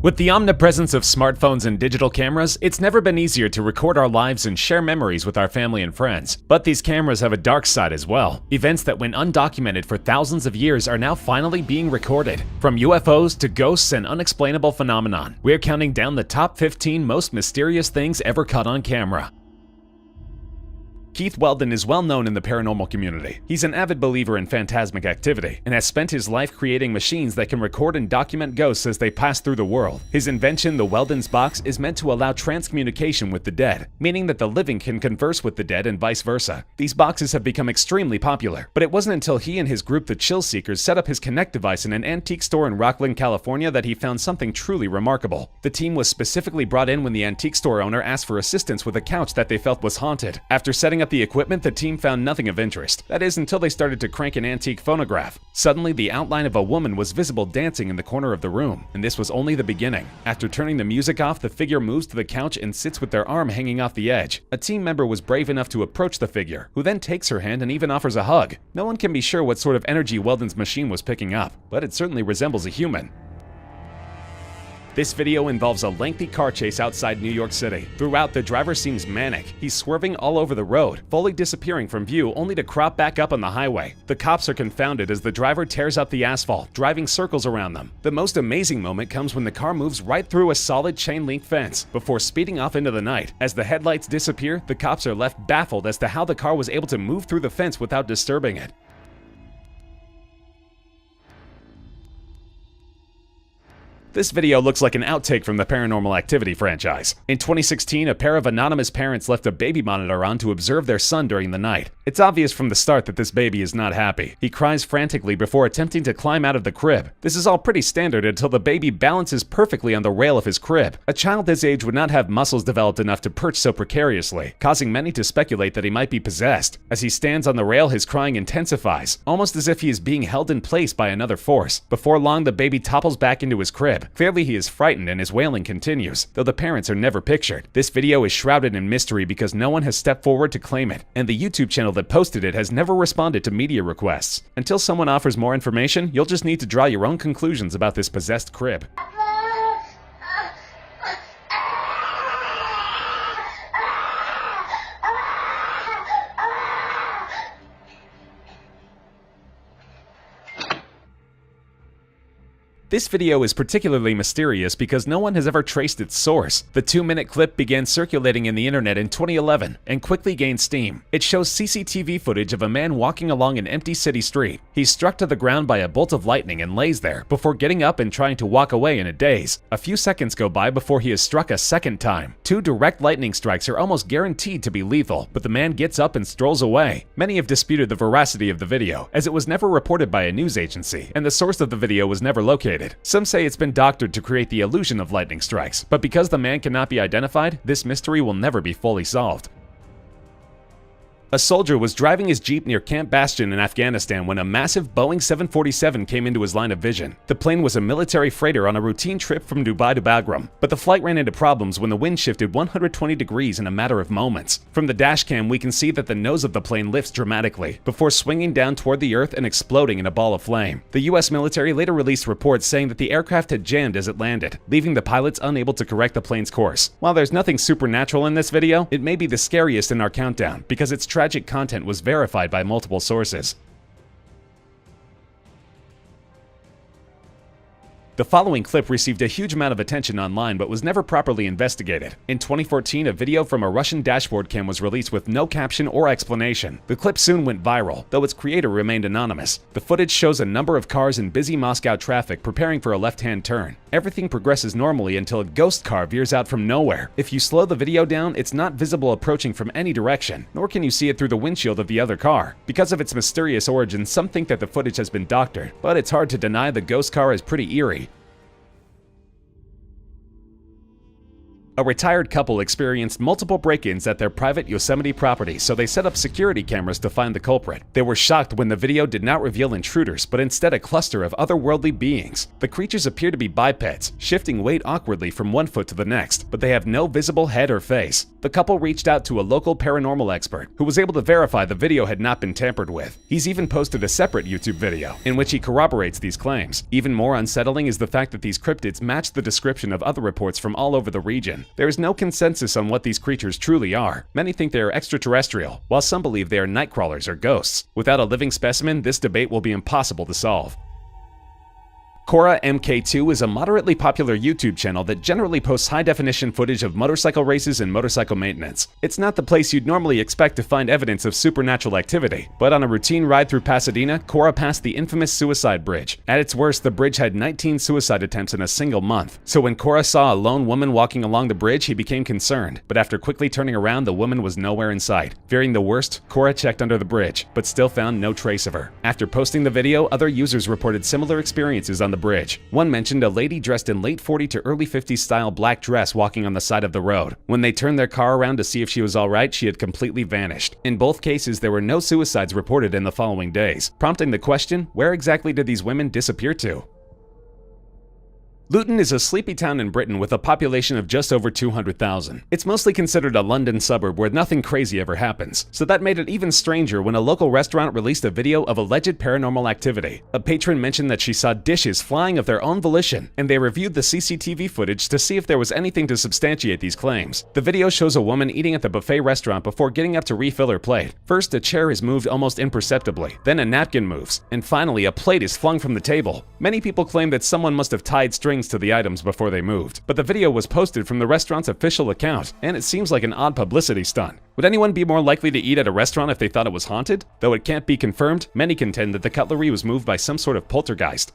With the omnipresence of smartphones and digital cameras, it's never been easier to record our lives and share memories with our family and friends. But these cameras have a dark side as well. Events that went undocumented for thousands of years are now finally being recorded. From UFOs to ghosts and unexplainable phenomenon, we're counting down the top 15 most mysterious things ever caught on camera. Keith Weldon is well known in the paranormal community. He's an avid believer in phantasmic activity and has spent his life creating machines that can record and document ghosts as they pass through the world. His invention, the Weldon's Box, is meant to allow transcommunication with the dead, meaning that the living can converse with the dead and vice versa. These boxes have become extremely popular, but it wasn't until he and his group, the Chill Seekers, set up his Connect device in an antique store in Rocklin, California that he found something truly remarkable. The team was specifically brought in when the antique store owner asked for assistance with a couch that they felt was haunted. After setting up the equipment, the team found nothing of interest. That is, until they started to crank an antique phonograph. Suddenly, the outline of a woman was visible dancing in the corner of the room, and this was only the beginning. After turning the music off, the figure moves to the couch and sits with their arm hanging off the edge. A team member was brave enough to approach the figure, who then takes her hand and even offers a hug. No one can be sure what sort of energy Weldon's machine was picking up, but it certainly resembles a human. This video involves a lengthy car chase outside New York City. Throughout, the driver seems manic. He's swerving all over the road, fully disappearing from view only to crop back up on the highway. The cops are confounded as the driver tears up the asphalt, driving circles around them. The most amazing moment comes when the car moves right through a solid chain-link fence before speeding off into the night. As the headlights disappear, the cops are left baffled as to how the car was able to move through the fence without disturbing it. This video looks like an outtake from the Paranormal Activity franchise. In 2016, a pair of anonymous parents left a baby monitor on to observe their son during the night. It's obvious from the start that this baby is not happy. He cries frantically before attempting to climb out of the crib. This is all pretty standard until the baby balances perfectly on the rail of his crib. A child this age would not have muscles developed enough to perch so precariously, causing many to speculate that he might be possessed. As he stands on the rail, his crying intensifies, almost as if he is being held in place by another force. Before long, the baby topples back into his crib. Clearly, he is frightened and his wailing continues, though the parents are never pictured. This video is shrouded in mystery because no one has stepped forward to claim it, and the YouTube channel that posted it has never responded to media requests. Until someone offers more information, you'll just need to draw your own conclusions about this possessed crib. This video is particularly mysterious because no one has ever traced its source. The 2-minute clip began circulating in the internet in 2011 and quickly gained steam. It shows CCTV footage of a man walking along an empty city street. He's struck to the ground by a bolt of lightning and lays there before getting up and trying to walk away in a daze. A few seconds go by before he is struck a second time. 2 direct lightning strikes are almost guaranteed to be lethal, but the man gets up and strolls away. Many have disputed the veracity of the video, as it was never reported by a news agency, and the source of the video was never located. Some say it's been doctored to create the illusion of lightning strikes, but because the man cannot be identified, this mystery will never be fully solved. A soldier was driving his Jeep near Camp Bastion in Afghanistan when a massive Boeing 747 came into his line of vision. The plane was a military freighter on a routine trip from Dubai to Bagram, but the flight ran into problems when the wind shifted 120 degrees in a matter of moments. From the dashcam, we can see that the nose of the plane lifts dramatically, before swinging down toward the earth and exploding in a ball of flame. The US military later released reports saying that the aircraft had jammed as it landed, leaving the pilots unable to correct the plane's course. While there's nothing supernatural in this video, it may be the scariest in our countdown, because its tragic content was verified by multiple sources. The following clip received a huge amount of attention online but was never properly investigated. In 2014, a video from a Russian dashboard cam was released with no caption or explanation. The clip soon went viral, though its creator remained anonymous. The footage shows a number of cars in busy Moscow traffic preparing for a left-hand turn. Everything progresses normally until a ghost car veers out from nowhere. If you slow the video down, it's not visible approaching from any direction, nor can you see it through the windshield of the other car. Because of its mysterious origin, some think that the footage has been doctored, but it's hard to deny the ghost car is pretty eerie. A retired couple experienced multiple break-ins at their private Yosemite property, so they set up security cameras to find the culprit. They were shocked when the video did not reveal intruders, but instead a cluster of otherworldly beings. The creatures appear to be bipeds, shifting weight awkwardly from one foot to the next, but they have no visible head or face. The couple reached out to a local paranormal expert, who was able to verify the video had not been tampered with. He's even posted a separate YouTube video, in which he corroborates these claims. Even more unsettling is the fact that these cryptids match the description of other reports from all over the region. There is no consensus on what these creatures truly are. Many think they are extraterrestrial, while some believe they are night crawlers or ghosts. Without a living specimen, this debate will be impossible to solve. Cora MK2 is a moderately popular YouTube channel that generally posts high-definition footage of motorcycle races and motorcycle maintenance. It's not the place you'd normally expect to find evidence of supernatural activity, but on a routine ride through Pasadena, Cora passed the infamous Suicide Bridge. At its worst, the bridge had 19 suicide attempts in a single month. So when Cora saw a lone woman walking along the bridge, he became concerned, but after quickly turning around, the woman was nowhere in sight. Fearing the worst, Cora checked under the bridge, but still found no trace of her. After posting the video, other users reported similar experiences on the bridge. One mentioned a lady dressed in late 40s to early 50s style black dress walking on the side of the road. When they turned their car around to see if she was alright, she had completely vanished. In both cases, there were no suicides reported in the following days, prompting the question, where exactly did these women disappear to? Luton is a sleepy town in Britain with a population of just over 200,000. It's mostly considered a London suburb where nothing crazy ever happens, so that made it even stranger when a local restaurant released a video of alleged paranormal activity. A patron mentioned that she saw dishes flying of their own volition, and they reviewed the CCTV footage to see if there was anything to substantiate these claims. The video shows a woman eating at the buffet restaurant before getting up to refill her plate. First, a chair is moved almost imperceptibly, then a napkin moves, and finally a plate is flung from the table. Many people claim that someone must have tied strings to the items before they moved, but the video was posted from the restaurant's official account, and it seems like an odd publicity stunt. Would anyone be more likely to eat at a restaurant if they thought it was haunted? Though it can't be confirmed, many contend that the cutlery was moved by some sort of poltergeist.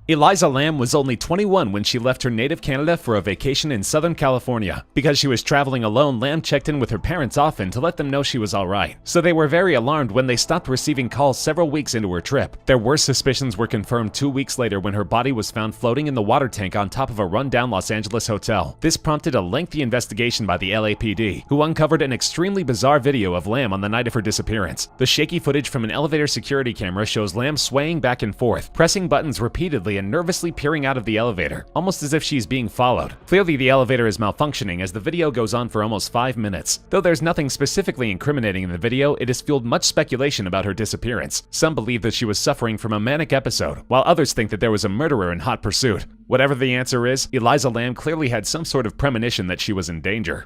Eliza Lamb was only 21 when she left her native Canada for a vacation in Southern California. Because she was traveling alone, Lamb checked in with her parents often to let them know she was alright. So they were very alarmed when they stopped receiving calls several weeks into her trip. Their worst suspicions were confirmed 2 weeks later when her body was found floating in the water tank on top of a rundown Los Angeles hotel. This prompted a lengthy investigation by the LAPD, who uncovered an extremely bizarre video of Lamb on the night of her disappearance. The shaky footage from an elevator security camera shows Lamb swaying back and forth, pressing buttons repeatedly and nervously peering out of the elevator, almost as if she's being followed. Clearly the elevator is malfunctioning as the video goes on for almost 5 minutes. Though there's nothing specifically incriminating in the video, it has fueled much speculation about her disappearance. Some believe that she was suffering from a manic episode, while others think that there was a murderer in hot pursuit. Whatever the answer is, Eliza Lamb clearly had some sort of premonition that she was in danger.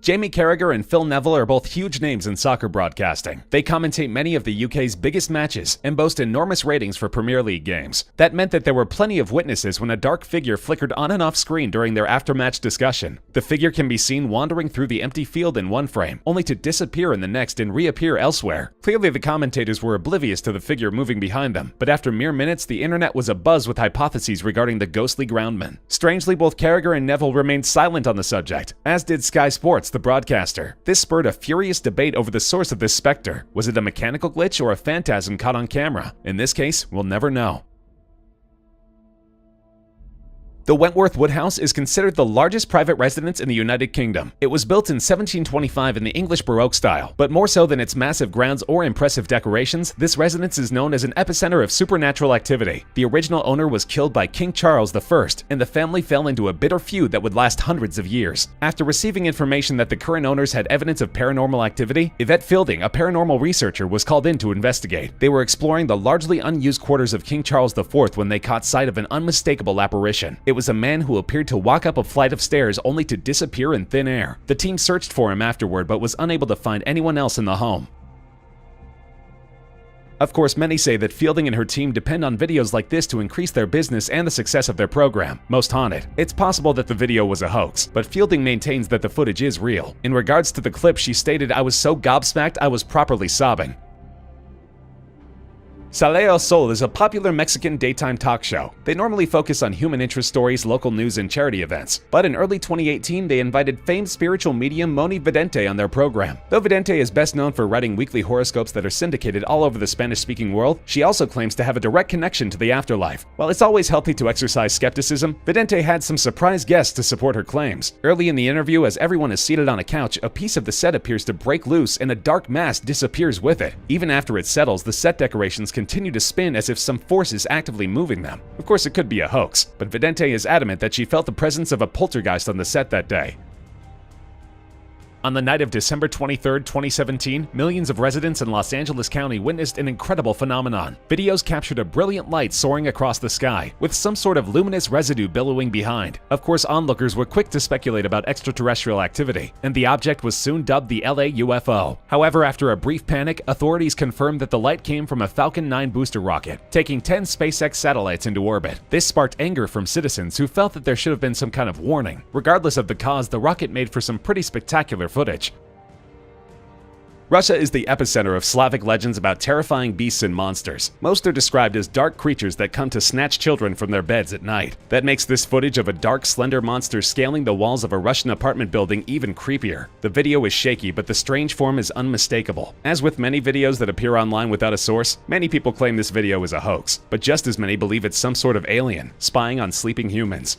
Jamie Carragher and Phil Neville are both huge names in soccer broadcasting. They commentate many of the UK's biggest matches and boast enormous ratings for Premier League games. That meant that there were plenty of witnesses when a dark figure flickered on and off screen during their after-match discussion. The figure can be seen wandering through the empty field in one frame, only to disappear in the next and reappear elsewhere. Clearly the commentators were oblivious to the figure moving behind them, but after mere minutes the internet was abuzz with hypotheses regarding the ghostly groundman. Strangely, both Carragher and Neville remained silent on the subject, as did Sky Sports, the broadcaster. This spurred a furious debate over the source of this specter. Was it a mechanical glitch or a phantasm caught on camera? In this case, we'll never know. The Wentworth Woodhouse is considered the largest private residence in the United Kingdom. It was built in 1725 in the English Baroque style, but more so than its massive grounds or impressive decorations, this residence is known as an epicenter of supernatural activity. The original owner was killed by King Charles I, and the family fell into a bitter feud that would last hundreds of years. After receiving information that the current owners had evidence of paranormal activity, Yvette Fielding, a paranormal researcher, was called in to investigate. They were exploring the largely unused quarters of King Charles IV when they caught sight of an unmistakable apparition. It was a man who appeared to walk up a flight of stairs only to disappear in thin air. The team searched for him afterward but was unable to find anyone else in the home. Of course, many say that Fielding and her team depend on videos like this to increase their business and the success of their program, Most Haunted. It's possible that the video was a hoax, but Fielding maintains that the footage is real. In regards to the clip, she stated, "I was so gobsmacked I was properly sobbing." Sale El Sol is a popular Mexican daytime talk show. They normally focus on human interest stories, local news, and charity events. But in early 2018, they invited famed spiritual medium Moni Vidente on their program. Though Vidente is best known for writing weekly horoscopes that are syndicated all over the Spanish-speaking world, she also claims to have a direct connection to the afterlife. While it's always healthy to exercise skepticism, Vidente had some surprise guests to support her claims. Early in the interview, as everyone is seated on a couch, a piece of the set appears to break loose and a dark mass disappears with it. Even after it settles, the set decorations continue to spin as if some force is actively moving them. Of course, it could be a hoax, but Vidente is adamant that she felt the presence of a poltergeist on the set that day. On the night of December 23, 2017, millions of residents in Los Angeles County witnessed an incredible phenomenon. Videos captured a brilliant light soaring across the sky, with some sort of luminous residue billowing behind. Of course, onlookers were quick to speculate about extraterrestrial activity, and the object was soon dubbed the LA UFO. However, after a brief panic, authorities confirmed that the light came from a Falcon 9 booster rocket, taking 10 SpaceX satellites into orbit. This sparked anger from citizens who felt that there should have been some kind of warning. Regardless of the cause, the rocket made for some pretty spectacular footage. Russia is the epicenter of Slavic legends about terrifying beasts and monsters. Most are described as dark creatures that come to snatch children from their beds at night. That makes this footage of a dark, slender monster scaling the walls of a Russian apartment building even creepier. The video is shaky, but the strange form is unmistakable. As with many videos that appear online without a source, many people claim this video is a hoax, but just as many believe it's some sort of alien, spying on sleeping humans.